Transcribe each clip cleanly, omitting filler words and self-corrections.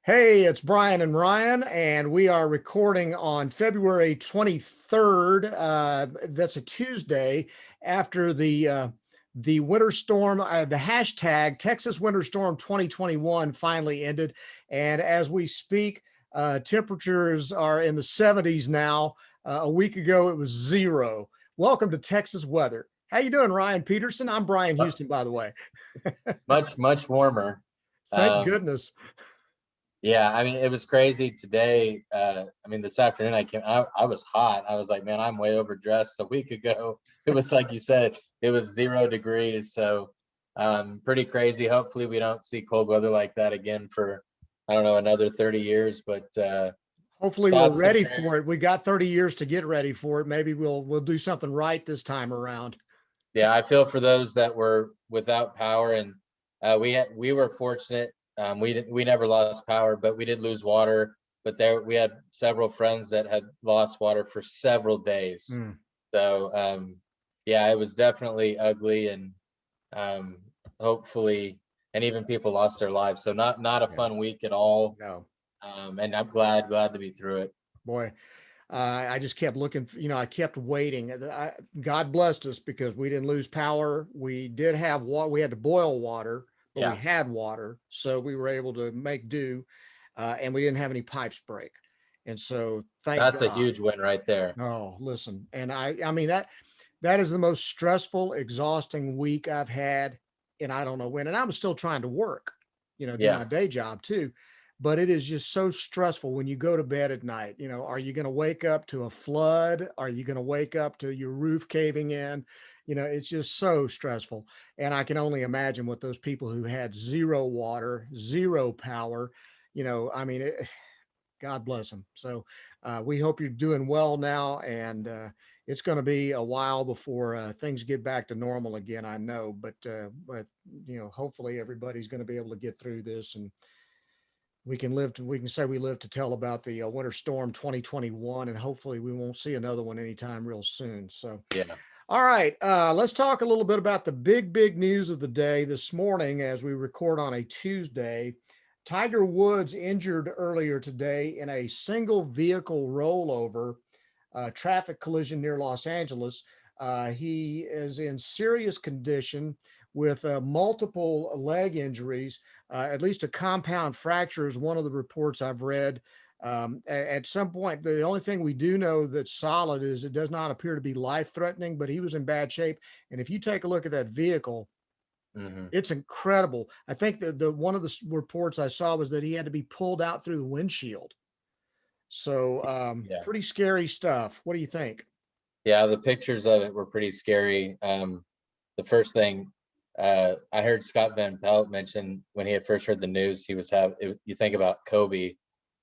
Hey, it's Bryan and Ryan, and we are recording on February 23rd. That's a Tuesday after the winter storm, the hashtag Texas Winter Storm 2021 finally ended. And as we speak, temperatures are in the 70s now. A week ago, it was zero. Welcome to Texas weather. How you doing, Ryan Peterson? I'm Brian Uh, Houston, by the way. much warmer. Thank Um, goodness. yeah, I mean, it was crazy today. I mean, this afternoon I was hot. I was like, man, I'm way overdressed. A week ago, it was like you said, it was 0 degrees. So, pretty crazy. Hopefully, we don't see cold weather like that again for, I don't know, another 30 years. But Hopefully we're thoughts and ready prayers. for it. We got 30 years to get ready for it. Maybe we'll do something right this time around. Yeah, I feel for those that were without power, and we were fortunate. We never lost power, but we did lose water. But there we had several friends that had lost water for several days. Mm, So yeah, it was definitely ugly, and um, hopefully, and even people lost their lives. So not a yeah, fun week at all. no, And I'm glad to be through it. boy. I just kept looking, I kept waiting. God blessed us because we didn't lose power. We did have water. We had to boil water, but we Yeah, had water. So we were able to make do, and we didn't have any pipes break. And so thank that's a God. huge win right there. Oh, listen, and I mean that is the most stressful, exhausting week I've had, and I don't know when. And I'm still trying to work, do my Yeah, day job too. But it is just so stressful when you go to bed at night. Are you going to wake up to a flood? Are you going to wake up to your roof caving in? It's just so stressful. And I can only imagine what those people who had zero water, zero power, I mean, God bless them. So we hope you're doing well now, and it's going to be a while before things get back to normal again. I know, but hopefully everybody's going to be able to get through this, and we can say we live to tell about the winter storm 2021, and hopefully we won't see another one anytime real soon. So. yeah. All right, let's talk a little bit about the big news of the day this morning as we record on a Tuesday. Tiger Woods injured earlier today in a single vehicle rollover traffic collision near Los Angeles. He is in serious condition with multiple leg injuries, at least a compound fracture is one of the reports I've read. At some point, the only thing we do know that's solid is it does not appear to be life threatening, but he was in bad shape. And if you take a look at that vehicle, Hmm. it's incredible. I think the one of the reports I saw was that he had to be pulled out through the windshield. So Yeah. pretty scary stuff. What do you think? Yeah, the pictures of it were pretty scary. The first thing I heard Scott Van Pelt mention when he had first heard the news, he was you think about Kobe,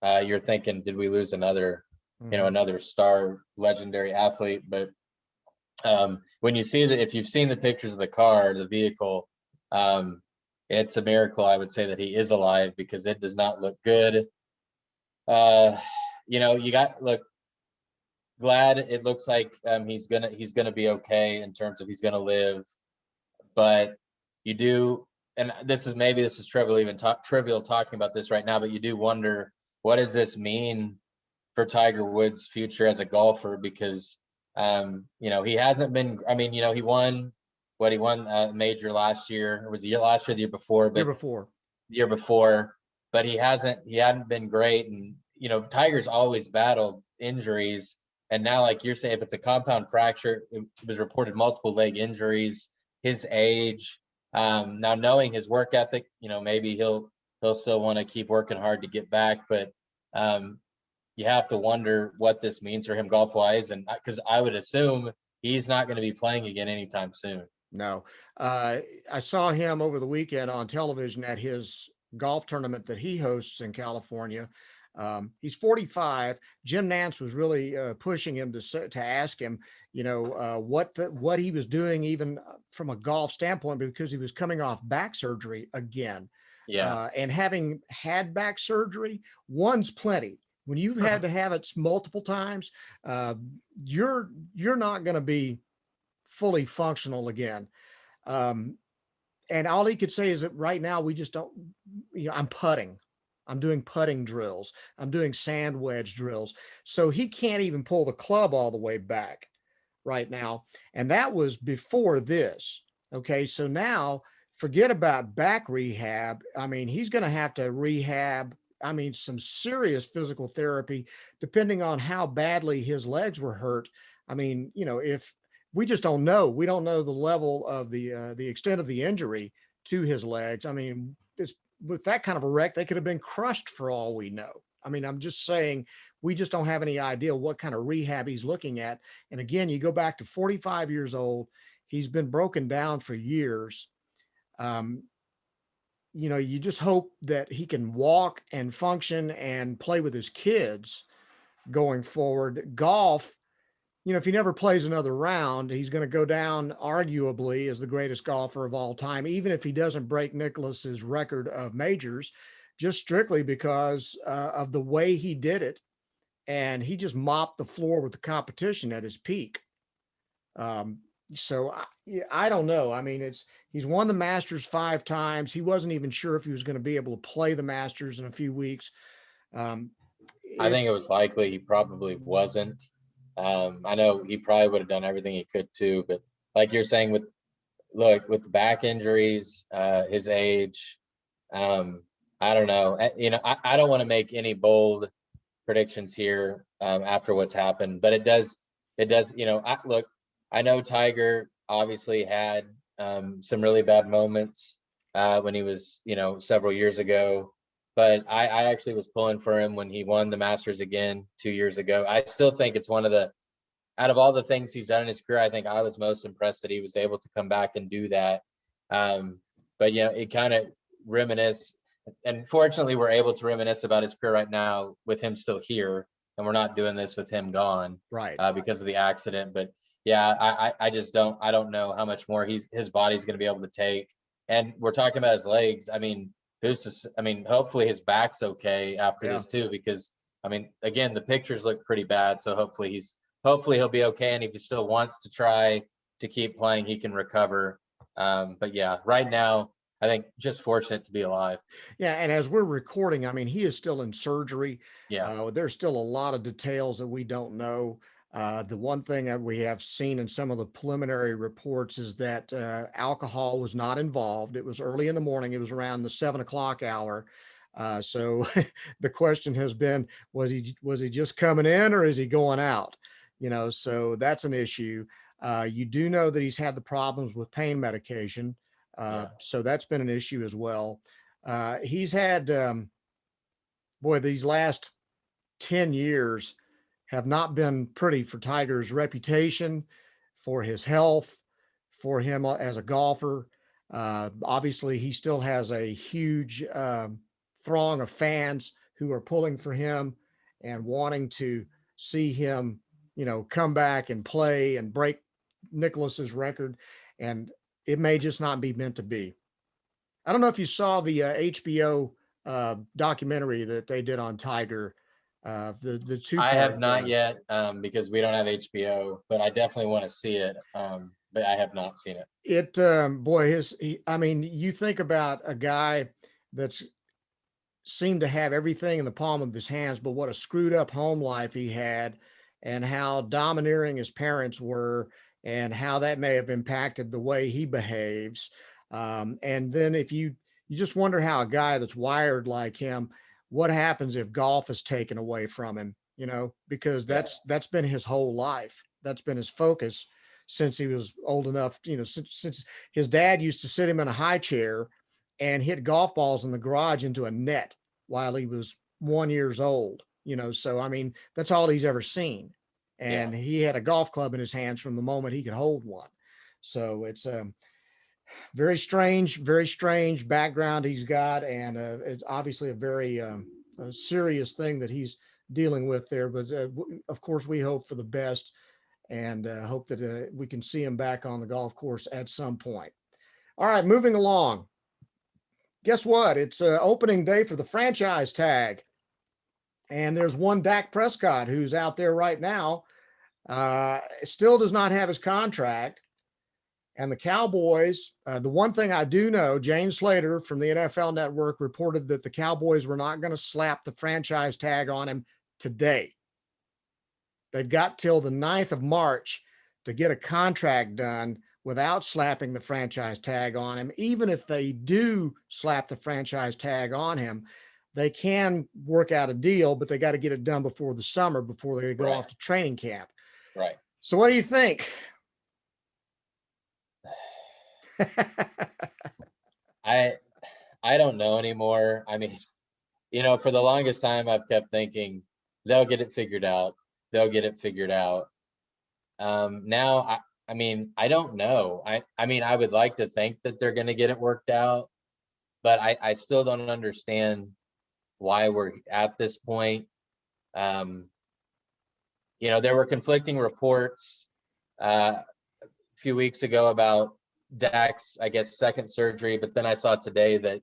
you're thinking, did we lose another, Mhm. another star, legendary athlete? But when you see that, if you've seen the pictures of the car, the vehicle, um, it's a miracle, I would say, that he is alive because it does not look good. Uh, you got look glad it looks like he's gonna be okay in terms of he's gonna live, but you do, and this is trivial, even trivial talking about this right now, but you do wonder, what does this mean for Tiger Woods' future as a golfer? Because he hasn't been. I mean, he won a major last year, or was the year last year, the year before, Year but before. the year before, but he hadn't been great. And Tiger's always battled injuries, and now, like you're saying, if it's a compound fracture, it was reported multiple leg injuries, his age, now knowing his work ethic, maybe he'll still want to keep working hard to get back, but um, you have to wonder what this means for him golf wise, and because I would assume he's not going to be playing again anytime soon. No. Uh, I saw him over the weekend on television at his golf tournament that he hosts in California. He's 45. Jim Nance was really pushing him to ask him, what he was doing, even from a golf standpoint, because he was coming off back surgery again. Yeah. And having had back surgery, one's plenty. When you've had to have it multiple times, uh, you're not going to be fully functional again. Um, and all he could say is that right now we just don't, I'm putting. I'm doing putting drills. I'm doing sand wedge drills. So he can't even pull the club all the way back right now. And that was before this. Okay. So now forget about back rehab. I mean, he's going to have to rehab. I mean, some serious physical therapy, depending on how badly his legs were hurt. I mean, if we just don't know, we don't know the level of the extent of the injury to his legs. I mean, it's with that kind of a wreck, they could have been crushed for all we know. I mean, I'm just saying we just don't have any idea what kind of rehab he's looking at. And again, you go back to 45 years old, he's been broken down for years. Um, you just hope that he can walk and function and play with his kids going forward. Golf, if he never plays another round, he's going to go down arguably as the greatest golfer of all time, even if he doesn't break Nicklaus's record of majors, just strictly because of the way he did it. And he just mopped the floor with the competition at his peak. Um, yeah, I don't know. I mean, he's won the Masters 5 times. He wasn't even sure if he was going to be able to play the Masters in a few weeks. Um, I think it it's was likely he probably wasn't. I know he probably would have done everything he could too, but like you're saying, with the back injuries, his age, I don't know. I don't want to make any bold predictions here after what's happened, but it does. I know Tiger obviously had some really bad moments when he was, several years ago. But I actually was pulling for him when he won the Masters again 2 years ago. I still think it's one of the out of all the things he's done in his career, I think I was most impressed that he was able to come back and do that. But it kind of reminisce, and fortunately, we're able to reminisce about his career right now with him still here, and we're not doing this with him gone right. because of the accident. But yeah, I just I don't know how much more his body's going to be able to take. And we're talking about his legs. I mean, hopefully his back's okay after Yeah. this too, because I mean, again, the pictures look pretty bad. So hopefully he'll be okay. And if he still wants to try to keep playing, he can recover. But yeah, right now, I think just fortunate to be alive. Yeah, and as we're recording, I mean, he is still in surgery. Yeah. There's still a lot of details that we don't know. The one thing that we have seen in some of the preliminary reports is that alcohol was not involved. It was early in the morning. It was around the 7 o'clock hour. So the question has been, was he just coming in or is he going out? So that's an issue. You do know that he's had the problems with pain medication. Yeah. So that's been an issue as well. He's had, boy, these last 10 years have not been pretty for Tiger's reputation, for his health, for him as a golfer. Obviously, he still has a huge throng of fans who are pulling for him and wanting to see him, come back and play and break Nicklaus's record. And it may just not be meant to be. I don't know if you saw the HBO documentary that they did on Tiger, the two I part. have not yet because we don't have HBO, but I definitely want to see it. But I have not seen it. Boy, I mean, you think about a guy that's seemed to have everything in the palm of his hands, but what a screwed up home life he had, and how domineering his parents were, and how that may have impacted the way he behaves. And then if you just wonder how a guy that's wired like him, what happens if golf is taken away from him? Because Yeah. that's been his whole life. That's been his focus since he was old enough. Since his dad used to sit him in a high chair and hit golf balls in the garage into a net while he was 1 years old. So I mean, that's all he's ever seen. Yeah. And he had a golf club in his hands from the moment he could hold one. So it's very strange background he's got, and it's obviously a very a serious thing that he's dealing with there. But of course, we hope for the best and hope that we can see him back on the golf course at some point. All right, moving along. Guess what? It's opening day for the franchise tag. And there's one Dak Prescott who's out there right now. Still does not have his contract. And the Cowboys, the one thing I do know, James Slater from the NFL Network reported that the Cowboys were not going to slap the franchise tag on him today. They've got till the 9th of March to get a contract done without slapping the franchise tag on him. Even if they do slap the franchise tag on him, they can work out a deal, but they got to get it done before the summer, before they go Right. off to training camp. Right. So what do you think? I I don't know anymore. I mean, for the longest time I've kept thinking they'll get it figured out. They'll get it figured out. Now I mean, I don't know. I mean, I would like to think that they're going to get it worked out, but I still don't understand why we're at this point. Um, there were conflicting reports a few weeks ago about Dak's, I guess, second surgery, but then I saw today that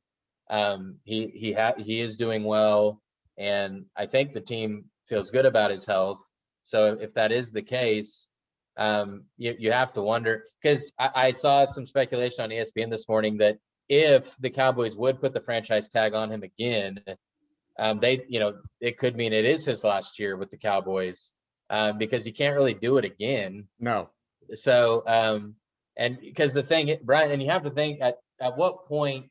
he is doing well, and I think the team feels good about his health. So if that is the case, you have to wonder, because I saw some speculation on ESPN this morning that if the Cowboys would put the franchise tag on him again, it could mean it is his last year with the Cowboys, because you can't really do it again. No. So, and because the thing, Bryan, and you have to think at what point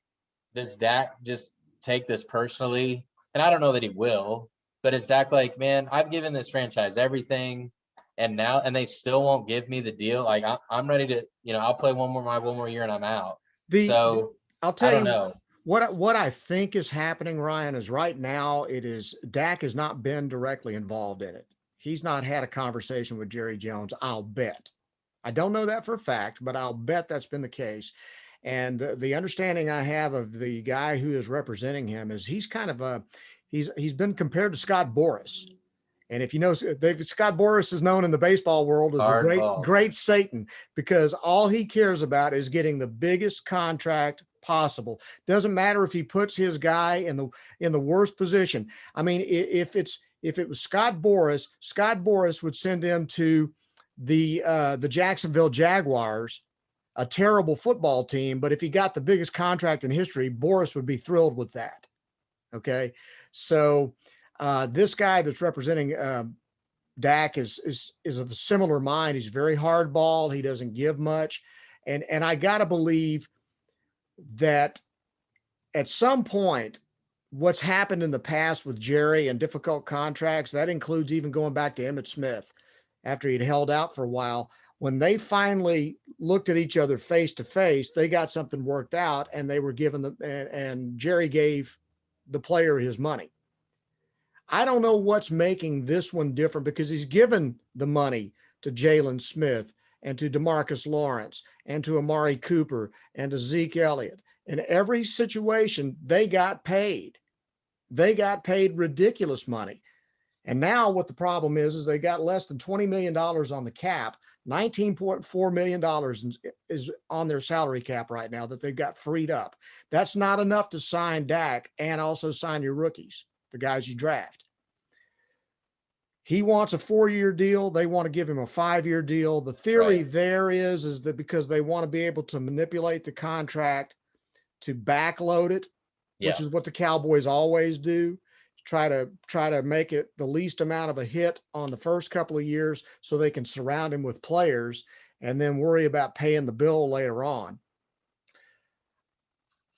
does Dak just take this personally? And I don't know that he will, but is Dak like, man, I've given this franchise everything, and they still won't give me the deal? Like I'm ready to, I'll play one more year and I'm out. The So I'll I tell don't you know. what I think is happening, Ryan, is right now it is Dak has not been directly involved in it. He's not had a conversation with Jerry Jones, I'll bet. I don't know that for a fact, but I'll bet that's been the case. And the understanding I have of the guy who is representing him is he's kind of a he's been compared to Scott Boras. And if you know, Scott Boras is known in the baseball world as the Hardball. great Satan, because all he cares about is getting the biggest contract possible. Doesn't matter if he puts his guy in the worst position. I mean, if it was Scott Boras would send him to the Jacksonville Jaguars, a terrible football team. But if he got the biggest contract in history, Boras would be thrilled with that. Okay, so this guy that's representing Dak is of a similar mind. He's very hardball. He doesn't give much, and I gotta believe that at some point, what's happened in the past with Jerry and difficult contracts, that includes even going back to Emmitt Smith after he'd held out for a while. When they finally looked at each other face to face, they got something worked out, and they were given and Jerry gave the player his money. I don't know what's making this one different, because he's given the money to Jalen Smith and to DeMarcus Lawrence and to Amari Cooper and to Zeke Elliott. In every situation, they got paid. They got paid ridiculous money. And now what the problem is they got less than $20 million on the cap. $19.4 million is on their salary cap right now that they've got freed up. That's not enough to sign Dak and also sign your rookies, the guys you draft. He wants a 4-year deal. They want to give him a 5-year deal. The theory there is that because they want to be able to manipulate the contract to backload it, which is what the Cowboys always do. Try to make it the least amount of a hit on the first couple of years so they can surround him with players and then worry about paying the bill later on.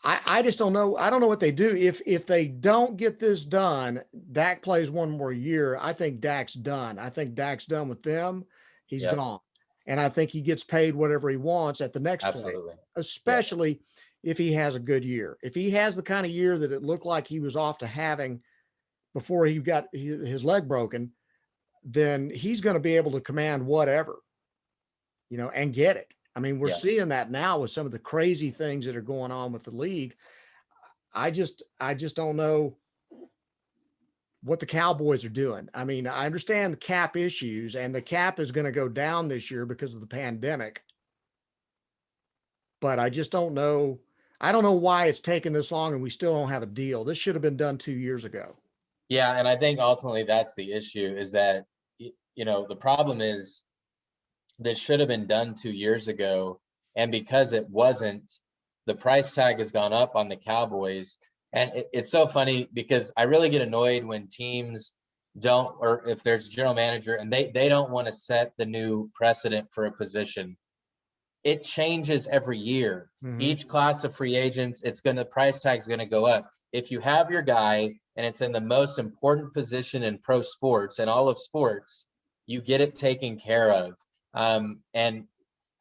I just don't know. I don't know what they do. If they don't get this done, Dak plays one more year. I think Dak's done. I think Dak's done with them. He's gone. And I think he gets paid wwhatever he wants at the next play, especially if he has a good year. If he has the kind of year that it looked like he was off to having before he got his leg broken, then he's going to be able to command whatever, and get it. I mean, we're seeing that now with some of the crazy things that are going on with the league. I just don't know what the Cowboys are doing. I mean, I understand the cap issues, and the cap is going to go down this year because of the pandemic. But I just don't know. I don't know why it's taken this long and we still don't have a deal. This should have been done 2 years ago. Yeah, and I think ultimately that's the issue, is that the problem is this should have been done 2 years ago, And because it wasn't, the price tag has gone up on the Cowboys. And it's so funny because I really get annoyed when teams don't, or if there's a general manager and they don't want to set the new precedent for a position. It changes every year. Hmm. Each class of free agents, the price tag is going to go up. If you have your guy and it's in the most important position in pro sports and all of sports, you get it taken care of. And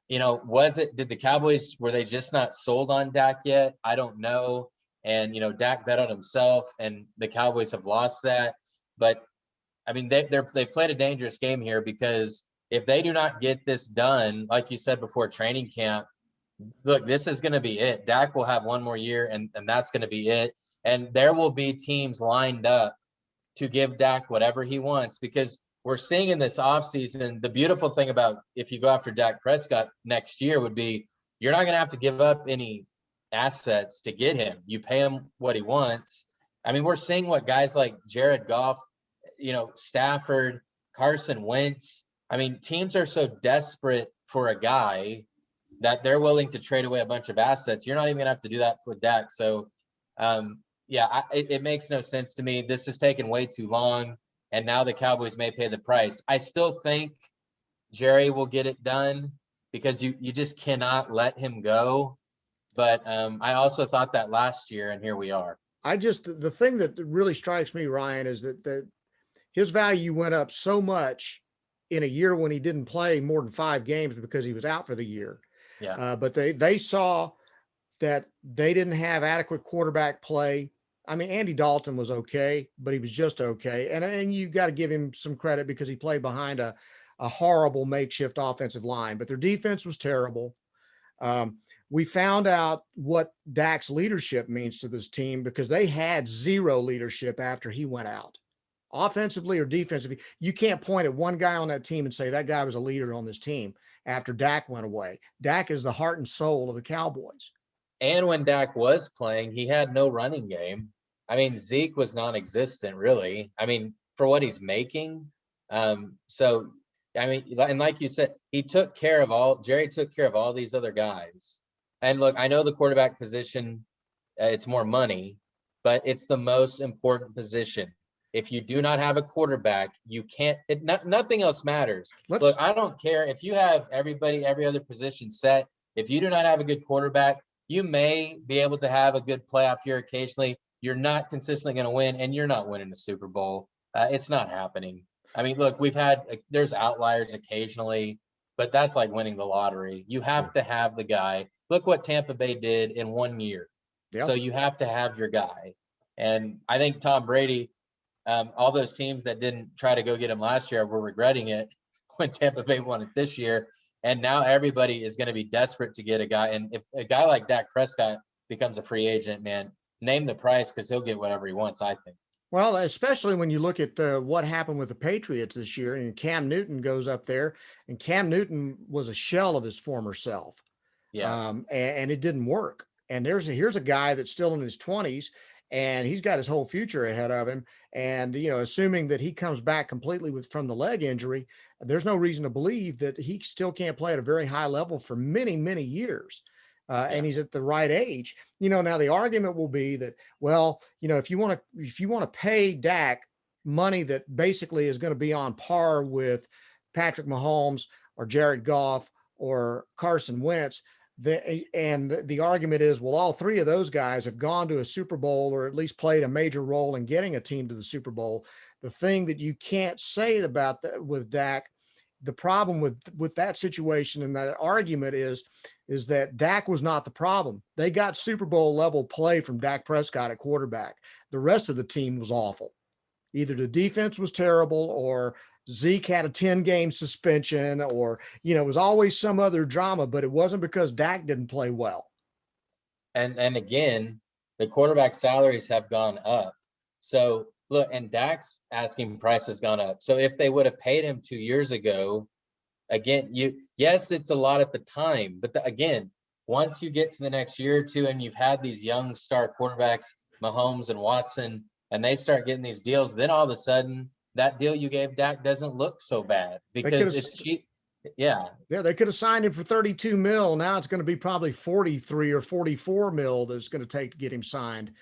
did the Cowboys, were they just not sold on Dak yet? I don't know. And, Dak bet on himself and the Cowboys have lost that. But I mean, they played a dangerous game here because if they do not get this done, like you said before training camp, look, this is going to be it. Dak will have one more year and that's going to be it. And there will be teams lined up to give Dak whatever he wants because we're seeing in this offseason, the beautiful thing about if you go after Dak Prescott next year would be you're not going to have to give up any assets to get him. You pay him what he wants. I mean, we're seeing what guys like Jared Goff, Stafford, Carson Wentz. I mean, teams are so desperate for a guy that they're willing to trade away a bunch of assets. You're not even gonna have to do that with Dak. So, it makes no sense to me. This has taken way too long, and now the Cowboys may pay the price. I still think Jerry will get it done because you just cannot let him go. But I also thought that last year, and here we are. The thing that really strikes me, Ryan, is that his value went up so much in a year when he didn't play more than 5 games because he was out for the year. Yeah. But they saw that they didn't have adequate quarterback play. I mean, Andy Dalton was okay, but he was just okay. And you got to give him some credit because he played behind a horrible makeshift offensive line, but their defense was terrible. Um, we found out what Dak's leadership means to this team because they had zero leadership after he went out. Offensively or defensively, you can't point at one guy on that team and say that guy was a leader on this team after Dak went away. Dak is the heart and soul of the Cowboys. And when Dak was playing, he had no running game. I mean, Zeke was non-existent, really. I mean, for what he's making. So, I mean, and like you said, Jerry took care of all these other guys. And look, I know the quarterback position, it's more money, but it's the most important position. If you do not have a quarterback, you can't, nothing else matters. Look, I don't care if you have every other position set. If you do not have a good quarterback, you may be able to have a good playoff year occasionally. You're not consistently going to win, and you're not winning the Super Bowl. It's not happening. I mean, look, there's outliers occasionally, but that's like winning the lottery. You have to have the guy. Look what Tampa Bay did in 1 year. Yeah. So you have to have your guy. And I think Tom Brady, all those teams that didn't try to go get him last year were regretting it when Tampa Bay won it this year. And now everybody is going to be desperate to get a guy. And if a guy like Dak Prescott becomes a free agent, man, name the price because he'll get whatever he wants, I think. Well, especially when you look at what happened with the Patriots this year, and Cam Newton goes up there, and Cam Newton was a shell of his former self. Yeah. And it didn't work. And here's a guy that's still in his 20s, and he's got his whole future ahead of him. And assuming that he comes back completely from the leg injury, there's no reason to believe that he still can't play at a very high level for many, many years. And he's at the right age. Now the argument will be that, well, if you want to pay Dak money that basically is going to be on par with Patrick Mahomes or Jared Goff or Carson Wentz, the argument is, well, all three of those guys have gone to a Super Bowl or at least played a major role in getting a team to the Super Bowl. The thing that you can't say about that with Dak, the problem with that situation and that argument is that Dak was not the problem. They got Super Bowl level play from Dak Prescott at quarterback. The rest of the team was awful. Either the defense was terrible or Zeke had a 10-game suspension or, it was always some other drama, but it wasn't because Dak didn't play well. And again, the quarterback salaries have gone up. So look, and Dak's asking price has gone up. So if they would have paid him 2 years ago, again, yes, it's a lot at the time, but again, once you get to the next year or two and you've had these young star quarterbacks, Mahomes and Watson, and they start getting these deals, then all of a sudden that deal you gave Dak doesn't look so bad because it's cheap. Yeah. Yeah, they could have signed him for 32 mil. Now it's going to be probably 43 or 44 mil that's going to take to get him signed.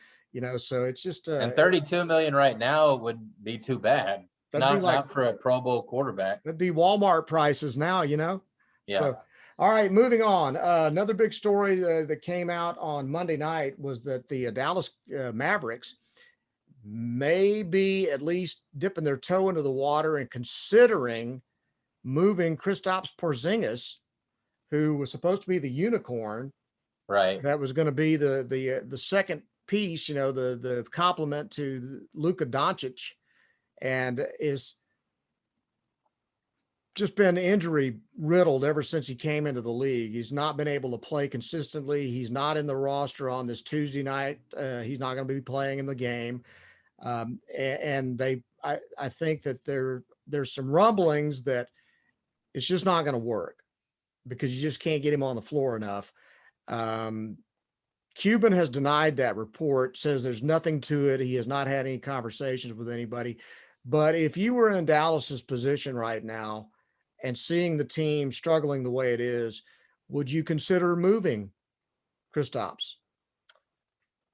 So it's just And 32 million right now wouldn't be too bad. that'd be Not like for a Pro Bowl quarterback. that'd be Walmart prices now. Yeah. So, all right, moving on. Another big story that came out on Monday night was that the Dallas Mavericks may be at least dipping their toe into the water and considering moving Kristaps Porzingis, who was supposed to be the unicorn. Right. That was going to be the second piece, the complement to Luka Doncic, and is just been injury riddled ever since he came into the league. He's not been able to play consistently. He's not in the roster on this Tuesday night. He's not going to be playing in the game. And I think that there's some rumblings that it's just not going to work because you just can't get him on the floor enough. Um, Cuban has denied that report, says there's nothing to it. He has not had any conversations with anybody. But if you were in Dallas's position right now and seeing the team struggling the way it is, would you consider moving Kristaps?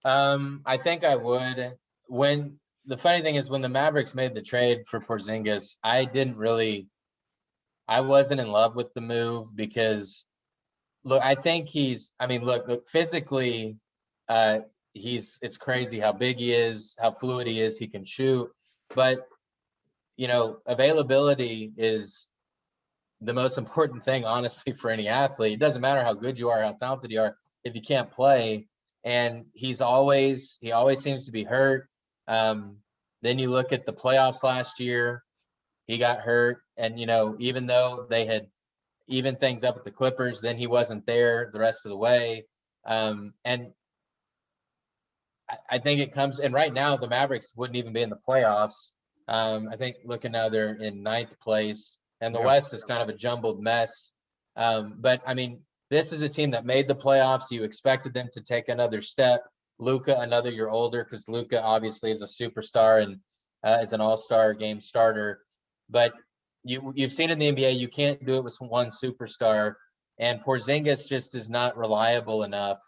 I think I would. When the funny thing is, when the Mavericks made the trade for Porzingis, I wasn't in love with the move because look, I think look, physically, uh, it's crazy how big he is, how fluid he is. He can shoot, but availability is the most important thing, honestly, for any athlete. It doesn't matter how good you are, how talented you are, if you can't play. And he always seems to be hurt. Then you look at the playoffs last year, he got hurt. And, even though they had evened things up with the Clippers, then he wasn't there the rest of the way. And I think it comes, and right now the Mavericks wouldn't even be in the playoffs. I think looking now they're in ninth place, and the Yeah. West is kind of a jumbled mess. But I mean, this is a team that made the playoffs. You expected them to take another step. Luka, another year older, because Luka obviously is a superstar and is an all-star game starter. But you've seen in the NBA, you can't do it with one superstar, and Porzingis just is not reliable enough.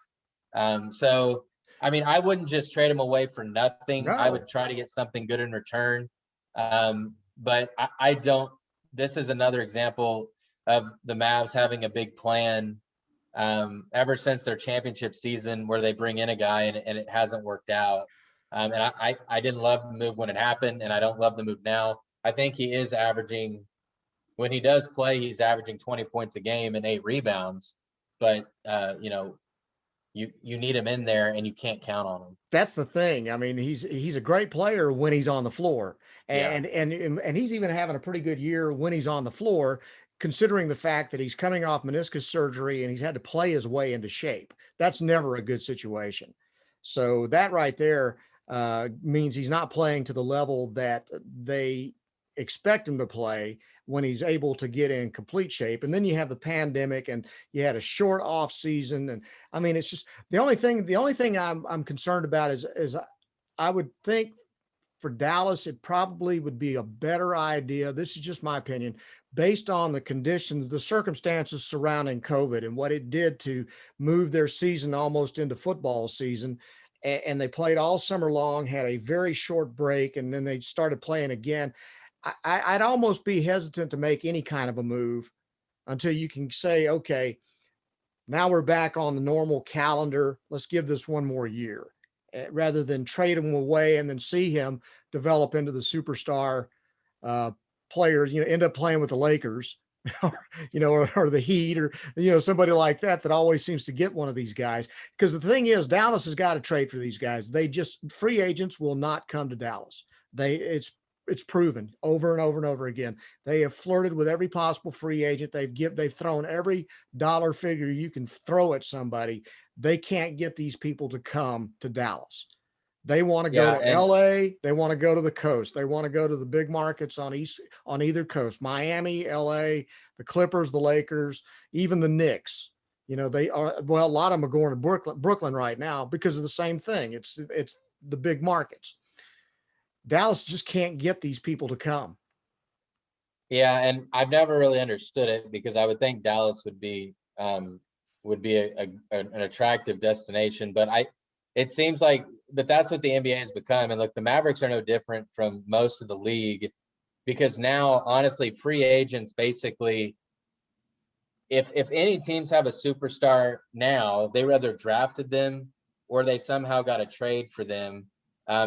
So I mean, I wouldn't just trade him away for nothing. I No. would try to get something good in return. But I don't. This is another example of the Mavs having a big plan ever since their championship season, where they bring in a guy and it hasn't worked out. And I didn't love the move when it happened, and I don't love the move now. I think he is averaging, when he does play, he's averaging 20 points a game and 8 rebounds. But you need him in there, and you can't count on him. That's the thing. I mean, he's a great player when he's on the floor, Yeah. and he's even having a pretty good year when he's on the floor, considering the fact that he's coming off meniscus surgery and he's had to play his way into shape. That's never a good situation. So that right there means he's not playing to the level that they expect him to play when he's able to get in complete shape. And then you have the pandemic, and you had a short off season, and I mean, it's just the only thing I'm concerned about is I would think for Dallas, it probably would be a better idea. This is just my opinion, based on the conditions, the circumstances surrounding COVID and what it did to move their season almost into football season. And they played all summer long, had a very short break, and then they started playing again. I'd almost be hesitant to make any kind of a move until you can say, okay, now we're back on the normal calendar. Let's give this one more year, rather than trade him away and then see him develop into the superstar uh, players. End up playing with the Lakers, or the Heat, or somebody like that that always seems to get one of these guys. Because the thing is, Dallas has got to trade for these guys. They just free agents will not come to Dallas. It's proven over and over and over again. They have flirted with every possible free agent. They've thrown every dollar figure you can throw at somebody. They can't get these people to come to Dallas. They want to go Yeah. to And LA. They want to go to the coast. They want to go to the big markets on either coast. Miami, LA, the Clippers, the Lakers, even the Knicks. They are, well, a lot of them are going to Brooklyn right now because of the same thing. It's the big markets. Dallas just can't get these people to come. Yeah, and I've never really understood it because I would think Dallas would be an attractive destination, but it seems like, but that's what the NBA has become. And look, the Mavericks are no different from most of the league because now, honestly, free agents basically, if any teams have a superstar now, they rather drafted them or they somehow got a trade for them,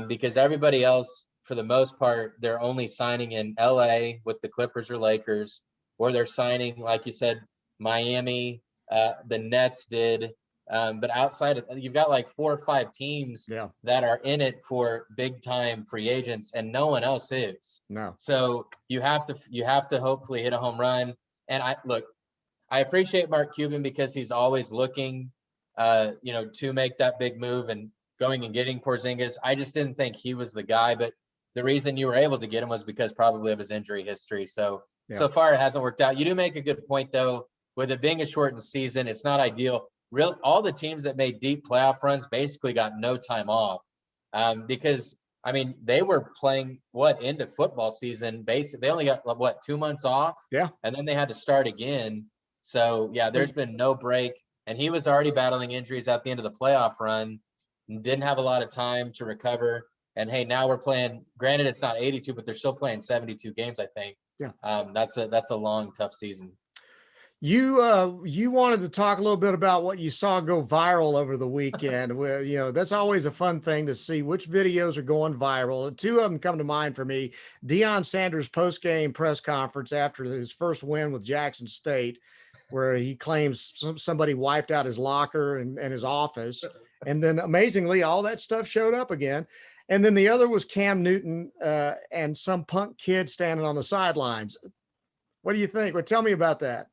because everybody else, for the most part, they're only signing in LA with the Clippers or Lakers, or they're signing, like you said, Miami, the Nets did. But outside of, you've got like 4 or 5 teams Yeah. that are in it for big time free agents, and no one else is. No. So you have to hopefully hit a home run. And I appreciate Mark Cuban because he's always looking, to make that big move and going and getting Porzingis. I just didn't think he was the guy, but the reason you were able to get him was because probably of his injury history. So Yeah. so far it hasn't worked out. You do make a good point though, with it being a shortened season, it's not ideal. Really, all the teams that made deep playoff runs basically got no time off, because I mean they were playing what into football season. Basically, they only got what 2 months off, Yeah. and then they had to start again. So yeah, there's been no break, and he was already battling injuries at the end of the playoff run, and didn't have a lot of time to recover. And hey, now we're playing. Granted, it's not 82, but they're still playing 72 games. I think. Yeah. That's a long, tough season. You wanted to talk a little bit about what you saw go viral over the weekend. Well, that's always a fun thing to see which videos are going viral. Two of them come to mind for me. Deion Sanders' post-game press conference after his first win with Jackson State, where he claims somebody wiped out his locker and his office. And then amazingly, all that stuff showed up again. And then the other was Cam Newton and some punk kid standing on the sidelines. What do you think? Well, tell me about that.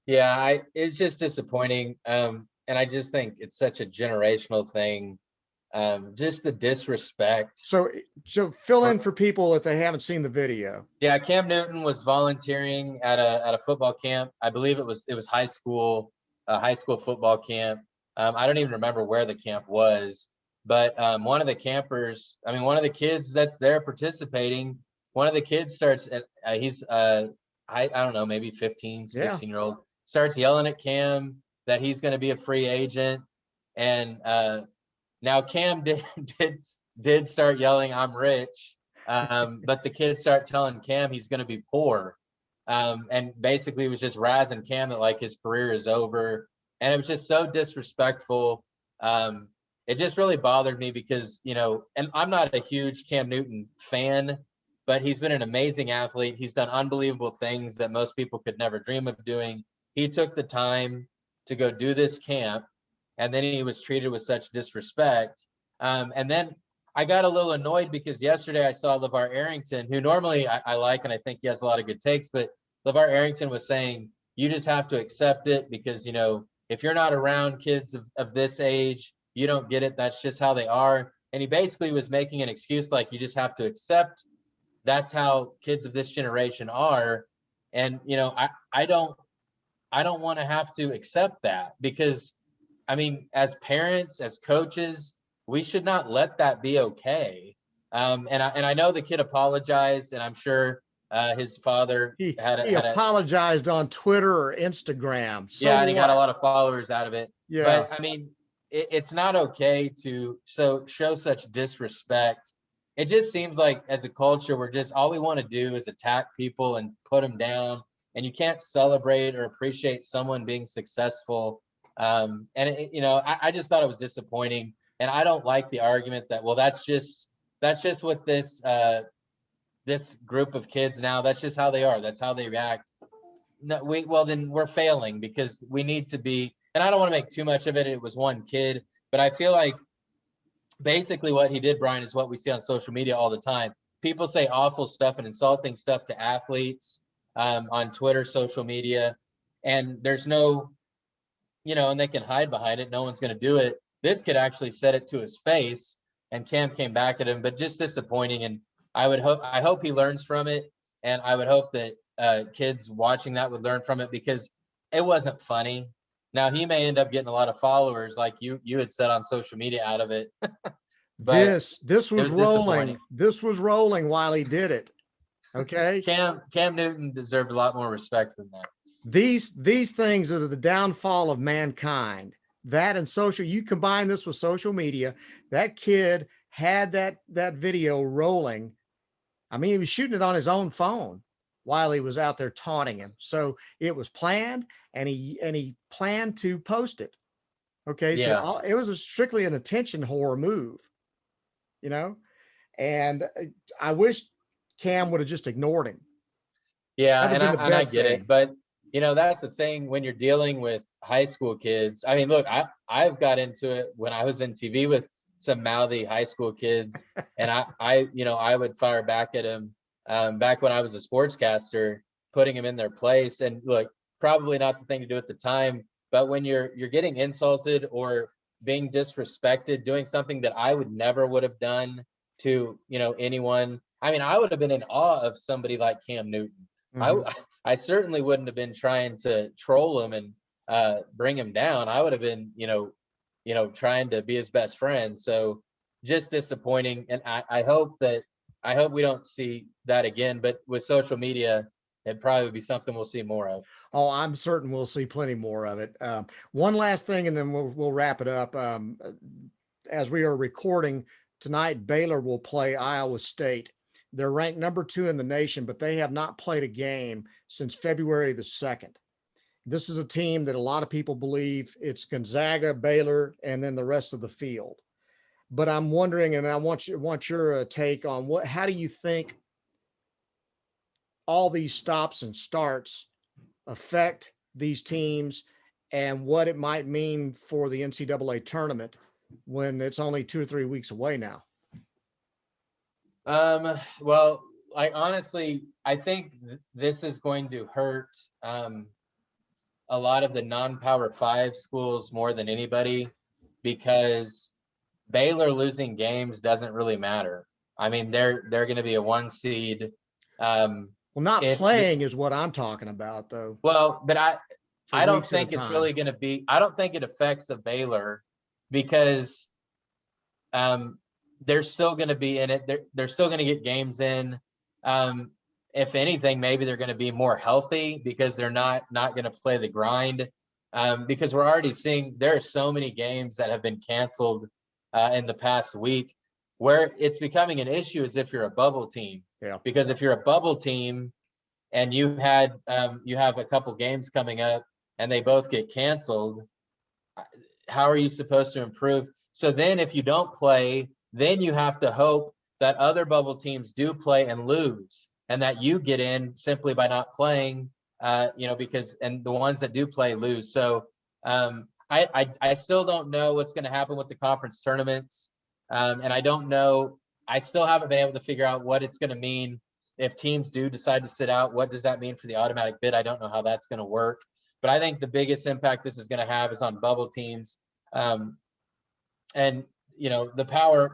Yeah, it's just disappointing. And I just think it's such a generational thing. Just the disrespect. So fill in For, for people if they haven't seen the video. yeah, Cam Newton was volunteering at a football camp. I believe it was high school football camp. I don't even remember where the camp was, but one of the campers, I mean, one of the kids that's there participating, one of the kids starts at he's I don't know, maybe 15, Yeah. 16-year-old, starts yelling at Cam that he's going to be a free agent. And now Cam did start yelling, "I'm rich," but the kids start telling Cam he's going to be poor, and basically was just razzing Cam that like his career is over, and it was just so disrespectful. It just really bothered me because and I'm not a huge Cam Newton fan, but he's been an amazing athlete. He's done unbelievable things that most people could never dream of doing. He took the time to go do this camp, and then he was treated with such disrespect. And then I got a little annoyed because yesterday I saw LeVar Arrington, who normally I like, and I think he has a lot of good takes, but LeVar Arrington was saying, you just have to accept it because, if you're not around kids of this age, you don't get it. That's just how they are. And he basically was making an excuse like you just have to accept that's how kids of this generation are. And, I don't want to have to accept that because I mean, as parents, as coaches, we should not let that be okay. And I know the kid apologized, and I'm sure his father He had a, he had a apologized on Twitter or Instagram. So yeah, and he got a what? lot of followers out of it. Yeah. But I mean, it's not okay to show such disrespect. It just seems like as a culture, we're just all we want to do is attack people and put them down, and you can't celebrate or appreciate someone being successful. And I just thought it was disappointing, and I don't like the argument that well, that's just what this group of kids now. That's just how they are. That's how they react. No, well then we're failing because we need to be. And I don't want to make too much of it. It was one kid, but I feel like basically what he did, Brian, is what we see on social media all the time. People say awful stuff and insulting stuff to athletes on Twitter, social media, and there's no, and they can hide behind it. No one's going to do it. This kid actually said it to his face, and Cam came back at him, but just disappointing. And I hope he learns from it, and I would hope that kids watching that would learn from it because it wasn't funny. Now he may end up getting a lot of followers, like you had said on social media, out of it, but This it was was rolling. disappointing. This was rolling while he did it. Okay. Cam Newton deserved a lot more respect than that. These things are the downfall of mankind. That and social, you combine this with social media. That kid had that video rolling. I mean, he was shooting it on his own phone while he was out there taunting him. So it was planned, and he planned to post it. Okay, so Yeah. it was strictly an attention whore move, you know. And I wish Cam would have just ignored him. Yeah, That would have been the and I best get it, thing. but that's the thing when you're dealing with high school kids. I mean, look, I've got into it when I was in TV with some mouthy high school kids, and I would fire back at them back when I was a sportscaster, putting them in their place. And look, probably not the thing to do at the time, but when you're getting insulted or being disrespected, doing something that I would have done to anyone. I mean, I would have been in awe of somebody like Cam Newton. I Mhm. I certainly wouldn't have been trying to troll him and bring him down. I would have been, trying to be his best friend. So just disappointing. And I hope we don't see that again. But with social media, it probably be something we'll see more of. Oh, I'm certain we'll see plenty more of it. One last thing, and then we'll wrap it up. As we are recording tonight, Baylor will play Iowa State. They're ranked number 2 in the nation, but they have not played a game since February the 2nd. This is a team that a lot of people believe it's Gonzaga, Baylor, and then the rest of the field. But I'm wondering, and I want your take on how do you think all these stops and starts affect these teams and what it might mean for the NCAA tournament when it's only 2 or 3 weeks away now? Well, honestly, I think this is going to hurt a lot of the non-power 5 schools more than anybody, because Baylor losing games doesn't really matter. I mean, they're going to be a 1 seed. Well, not It's playing is what I'm talking about, though, Well, but for I don't weeks at a think it's really time. going to be. I don't think it affects the Baylor, because um, they're still going to be in it. They're still going to get games in. Um, if anything, maybe they're going to be more healthy because they're not going to play the grind. Because we're already seeing there are so many games that have been canceled in the past week, where it's becoming an issue as if you're a bubble team. Yeah. Because if you're a bubble team and you have a couple games coming up and they both get canceled, how are you supposed to improve? So then if you don't play, then you have to hope that other bubble teams do play and lose, and that you get in simply by not playing, because and the ones that do play lose. So I still don't know what's going to happen with the conference tournaments. And I don't know, I still haven't been able to figure out what it's going to mean if teams do decide to sit out. What does that mean for the automatic bid? I don't know how that's going to work. But I think the biggest impact this is going to have is on bubble teams. Um, and the power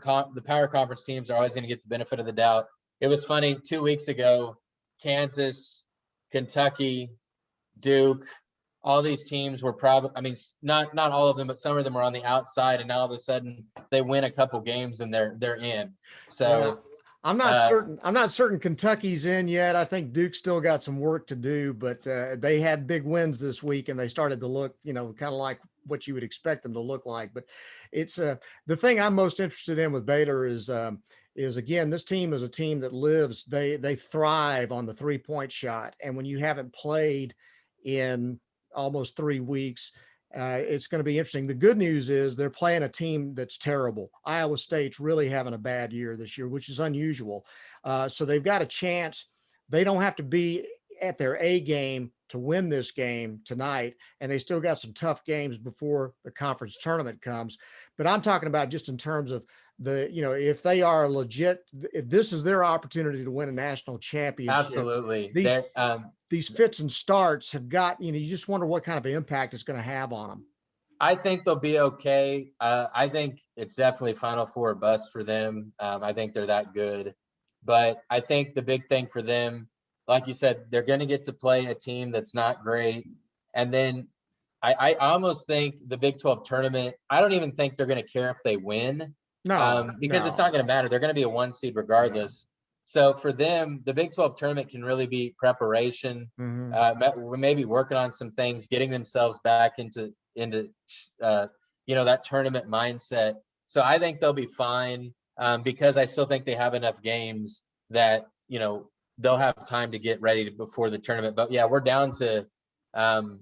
conference teams are always going to get the benefit of the doubt. It was funny 2 weeks ago, Kansas, Kentucky, Duke, all these teams were probably, I mean, not all of them, but some of them are on the outside, and now all of a sudden they win a couple games and they're in. Yeah. So I'm not uh, certain. I'm not certain Kentucky's in yet. I think Duke's still got some work to do, but they had big wins this week, and they started to look, kind of like what you would expect them to look like. But it's the thing I'm most interested in with Baylor is again, this team is a team that lives. They thrive on the 3-point shot, and when you haven't played in almost 3 weeks, it's going to be interesting. The good news is they're playing a team that's terrible. Iowa State's really having a bad year this year, which is unusual. So they've got a chance. They don't have to be at their A game to win this game tonight, and they still got some tough games before the conference tournament comes. But I'm talking about just in terms of if they are legit, if this is their opportunity to win a national championship, absolutely, these there. these fits and starts have got, you just wonder what kind of impact it's going to have on them. I think they'll be okay. I think it's definitely Final Four bust for them. I think they're that good. But I think the big thing for them, like you said, they're going to get to play a team that's not great. And then I almost think the Big 12 tournament, I don't even think they're going to care if they win, No, because it's no. not going to matter. They're going to be a 1 seed Yeah. regardless. So for them, the Big 12 tournament can really be preparation, Hmm. we're maybe working on some things, getting themselves back into uh, that tournament mindset. So I think they'll be fine, because I still think they have enough games that they'll have time to get ready before the tournament. But yeah, we're down to um,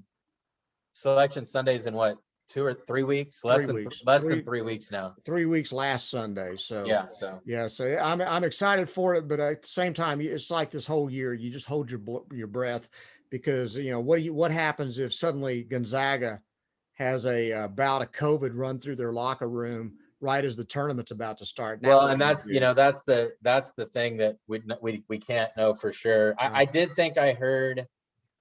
selection Sundays in what, 2 or 3 weeks? Less Three than weeks, less than 3 weeks now. 3 weeks last Sunday. So Yeah. So yeah, so I'm excited for it, but at the same time, it's like this whole year, you just hold your breath, because what happens if suddenly Gonzaga has a bout of COVID run through their locker room right as the tournament's about to start? Now well, what and do you that's do? that's the thing that we can't know for sure. Yeah. I did think I heard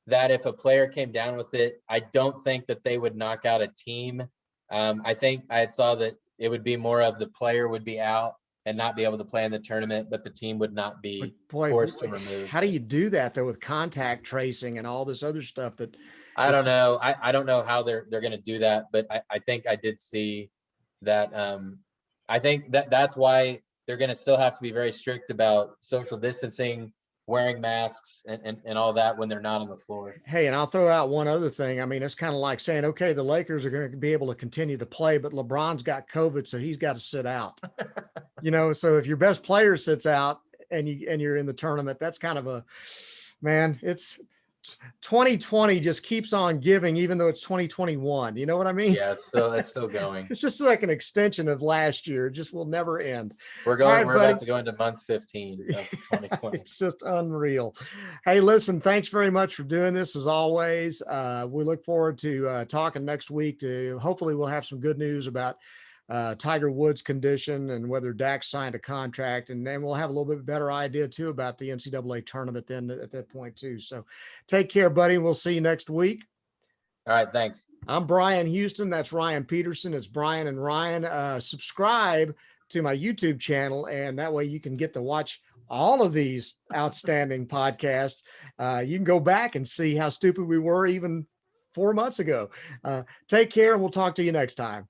that if a player came down with it, I don't think that they would knock out a team. I think I had saw that it would be more of the player would be out and not be able to play in the tournament, but the team would not But be boy, forced to remove. how do you do that though with contact tracing and all this other stuff that I don't it's know. I don't know how they're going to do that, but I think I did see that. I think that's why they're going to still have to be very strict about social distancing, wearing masks, and all that when they're not on the floor. Hey, and I'll throw out one other thing. I mean, it's kind of like saying, okay, the Lakers are going to be able to continue to play, but LeBron's got COVID, so he's got to sit out. So if your best player sits out and you're in the tournament, that's kind of a man. It's 2020 just keeps on giving, even though it's 2021. You know what I mean? Yeah, it's still going. It's just like an extension of last year. It just will never end. We're All going. right, We're buddy. about to go into month 15 of 2020. It's just unreal. Hey, listen, thanks very much for doing this as always. We look forward to talking next week. To hopefully we'll have some good news about Tiger Woods' condition and whether Dak signed a contract, and then we'll have a little bit better idea too about the NCAA tournament then at that point too. So, take care, buddy. We'll see you next week. All right, thanks. I'm Brian Houston. That's Ryan Peterson. It's Bryan and Ryan. Subscribe to my YouTube channel, and that way you can get to watch all of these outstanding podcasts. You can go back and see how stupid we were even 4 months ago. Take care, and we'll talk to you next time.